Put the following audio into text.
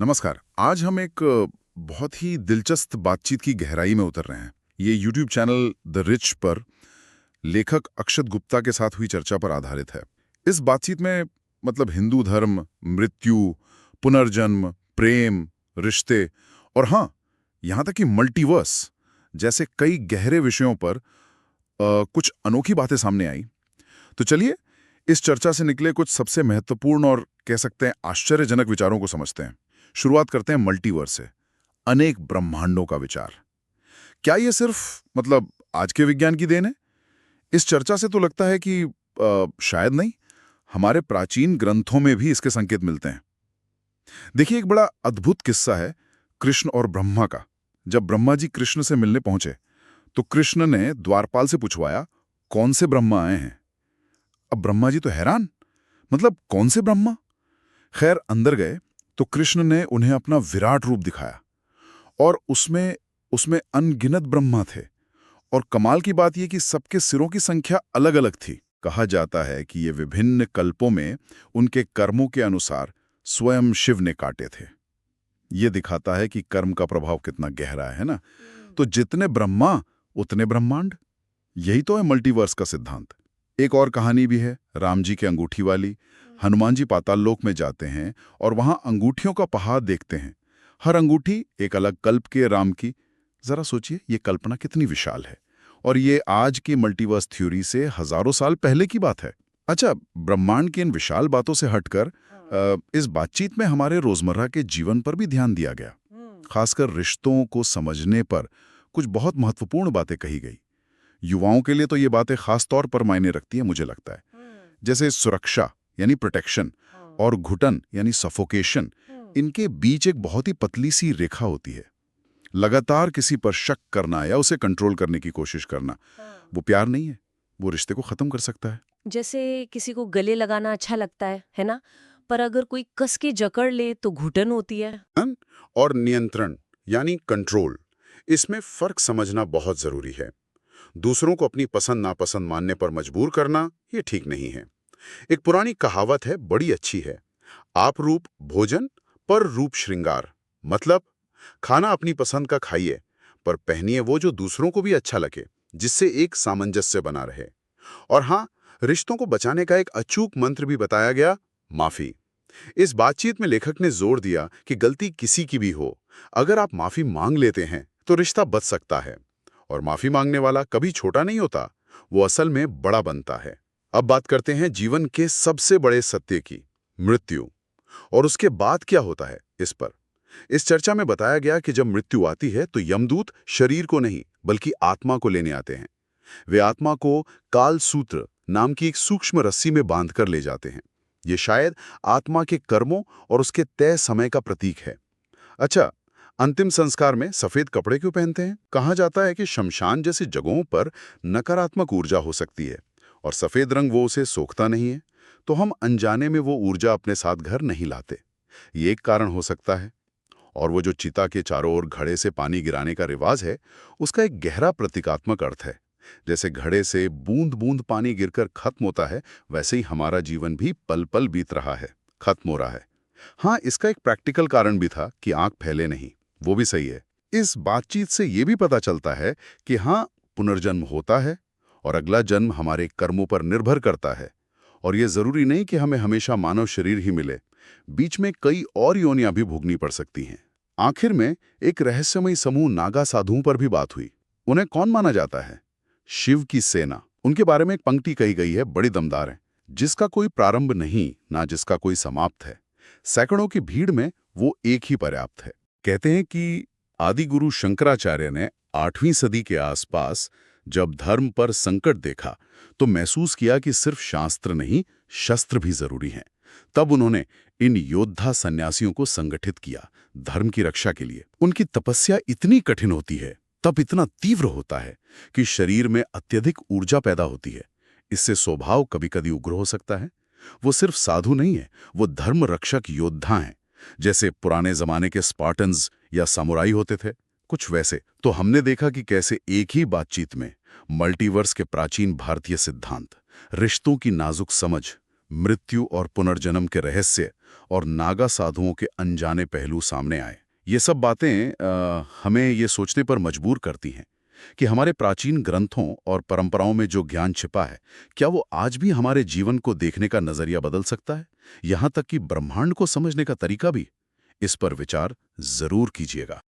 नमस्कार। आज हम एक बहुत ही दिलचस्प बातचीत की गहराई में उतर रहे हैं। ये यूट्यूब चैनल द रिच पर लेखक अक्षत गुप्ता के साथ हुई चर्चा पर आधारित है। इस बातचीत में मतलब हिंदू धर्म, मृत्यु, पुनर्जन्म, प्रेम, रिश्ते और हाँ, यहाँ तक कि मल्टीवर्स जैसे कई गहरे विषयों पर कुछ अनोखी बातें सामने आई। तो चलिए इस चर्चा से निकले कुछ सबसे महत्वपूर्ण और कह सकते हैं आश्चर्यजनक विचारों को समझते हैं। शुरुआत करते हैं मल्टीवर्स से, अनेक ब्रह्मांडों का विचार। क्या ये सिर्फ मतलब आज के विज्ञान की देन है? इस चर्चा से तो लगता है कि शायद नहीं, हमारे प्राचीन ग्रंथों में भी इसके संकेत मिलते हैं। देखिए, एक बड़ा अद्भुत किस्सा है कृष्ण और ब्रह्मा का। जब ब्रह्मा जी कृष्ण से मिलने पहुंचे तो कृष्ण ने द्वारपाल से पूछवाया, कौन से ब्रह्मा आए हैं? अब ब्रह्मा जी तो हैरान, मतलब कौन से ब्रह्मा? खैर अंदर गए तो कृष्ण ने उन्हें अपना विराट रूप दिखाया और उसमें उसमें अनगिनत ब्रह्मा थे। और कमाल की बात यह कि सबके सिरों की संख्या अलग अलग थी। कहा जाता है कि ये विभिन्न कल्पों में उनके कर्मों के अनुसार स्वयं शिव ने काटे थे। ये दिखाता है कि कर्म का प्रभाव कितना गहरा है ना। तो जितने ब्रह्मा उतने ब्रह्मांड, यही तो है मल्टीवर्स का सिद्धांत। एक और कहानी भी है, राम जी की अंगूठी वाली। हनुमान जी पाताल लोक में जाते हैं और वहां अंगूठियों का पहाड़ देखते हैं। हर अंगूठी एक अलग कल्प के राम की। जरा सोचिए, ये कल्पना कितनी विशाल है। और ये आज की मल्टीवर्स थ्योरी से हजारों साल पहले की बात है। अच्छा, ब्रह्मांड की इन विशाल बातों से हटकर इस बातचीत में हमारे रोजमर्रा के जीवन पर भी ध्यान दिया गया। खासकर रिश्तों को समझने पर कुछ बहुत महत्वपूर्ण बातें कही गई। युवाओं के लिए तो ये बातें खास तौर पर मायने रखती हैं, मुझे लगता है। जैसे सुरक्षा यानी प्रोटेक्शन और घुटन यानी सफोकेशन, इनके बीच एक बहुत ही पतली सी रेखा होती है। लगातार किसी पर शक करना या उसे कंट्रोल करने की कोशिश करना, वो प्यार नहीं है, वो रिश्ते को खत्म कर सकता है। जैसे किसी को गले लगाना अच्छा लगता है ना? पर अगर कोई कस के जकड़ ले तो घुटन होती है। नियंत्रण और नियंत्रण यानी कंट्रोल, इसमें फर्क समझना बहुत जरूरी है। दूसरों को अपनी पसंद नापसंद मानने पर मजबूर करना ये ठीक नहीं है। एक पुरानी कहावत है, बड़ी अच्छी है। आप रूप भोजन पर रूप श्रृंगार। मतलब खाना अपनी पसंद का खाइए, पर पहनिए वो जो दूसरों को भी अच्छा लगे, जिससे एक सामंजस्य बना रहे। और हाँ, रिश्तों को बचाने का एक अचूक मंत्र भी बताया गया, माफी। इस बातचीत में लेखक ने जोर दिया कि गलती किसी की भी हो, अगर आप माफी मांग लेते हैं तो रिश्ता बच सकता है। और माफी मांगने वाला कभी छोटा नहीं होता, वो असल में बड़ा बनता है। अब बात करते हैं जीवन के सबसे बड़े सत्य की, मृत्यु। और उसके बाद क्या होता है इस पर। इस चर्चा में बताया गया कि जब मृत्यु आती है तो यमदूत शरीर को नहीं बल्कि आत्मा को लेने आते हैं। वे आत्मा को काल सूत्र नाम की एक सूक्ष्म रस्सी में बांध कर ले जाते हैं। ये शायद आत्मा के कर्मों और उसके तय समय का प्रतीक है। अच्छा, अंतिम संस्कार में सफेद कपड़े क्यों पहनते हैं? कहा जाता है कि शमशान जैसी जगहों पर नकारात्मक ऊर्जा हो सकती है और सफेद रंग वो उसे सोखता नहीं है, तो हम अनजाने में वो ऊर्जा अपने साथ घर नहीं लाते। ये एक कारण हो सकता है। और वो जो चिता के चारों ओर घड़े से पानी गिराने का रिवाज है, उसका एक गहरा प्रतीकात्मक अर्थ है। जैसे घड़े से बूंद बूंद पानी गिरकर खत्म होता है, वैसे ही हमारा जीवन भी पल पल बीत रहा है, खत्म हो रहा है। हाँ, इसका एक प्रैक्टिकल कारण भी था कि आंख फैले नहीं, वो भी सही है। इस बातचीत से ये भी पता चलता है कि हाँ, पुनर्जन्म होता है और अगला जन्म हमारे कर्मों पर निर्भर करता है। और ये जरूरी नहीं कि हमें हमेशा मानव शरीर ही मिले, बीच में कई और योनियां भी भोगनी पड़ सकती हैं। आखिर में एक रहस्यमयी समूह नागा साधुओं पर भी बात हुई। उन्हें कौन माना जाता है? शिव की सेना। उनके बारे में एक पंक्ति कही गई है, बड़ी दमदार है। जिसका कोई प्रारंभ नहीं, ना जिसका कोई समाप्त है, सैकड़ों की भीड़ में वो एक ही पर्याप्त है। कहते हैं कि आदि गुरु शंकराचार्य ने 8वीं सदी के आसपास जब धर्म पर संकट देखा तो महसूस किया कि सिर्फ शास्त्र नहीं, शस्त्र भी जरूरी हैं। तब उन्होंने इन योद्धा सन्यासियों को संगठित किया धर्म की रक्षा के लिए। उनकी तपस्या इतनी कठिन होती है, तप इतना तीव्र होता है कि शरीर में अत्यधिक ऊर्जा पैदा होती है। इससे स्वभाव कभी-कभी उग्र हो सकता है। वो सिर्फ साधु नहीं है, वो धर्म रक्षक योद्धा हैं। जैसे पुराने जमाने के स्पार्टन्स या सामुराई होते थे, कुछ वैसे। तो हमने देखा कि कैसे एक ही बातचीत में मल्टीवर्स के प्राचीन भारतीय सिद्धांत, रिश्तों की नाजुक समझ, मृत्यु और पुनर्जन्म के रहस्य और नागा साधुओं के अनजाने पहलू सामने आए। ये सब बातें हमें ये सोचने पर मजबूर करती हैं कि हमारे प्राचीन ग्रंथों और परंपराओं में जो ज्ञान छिपा है, क्या वो आज भी हमारे जीवन को देखने का नजरिया बदल सकता है, यहाँ तक कि ब्रह्मांड को समझने का तरीका भी। इस पर विचार जरूर कीजिएगा।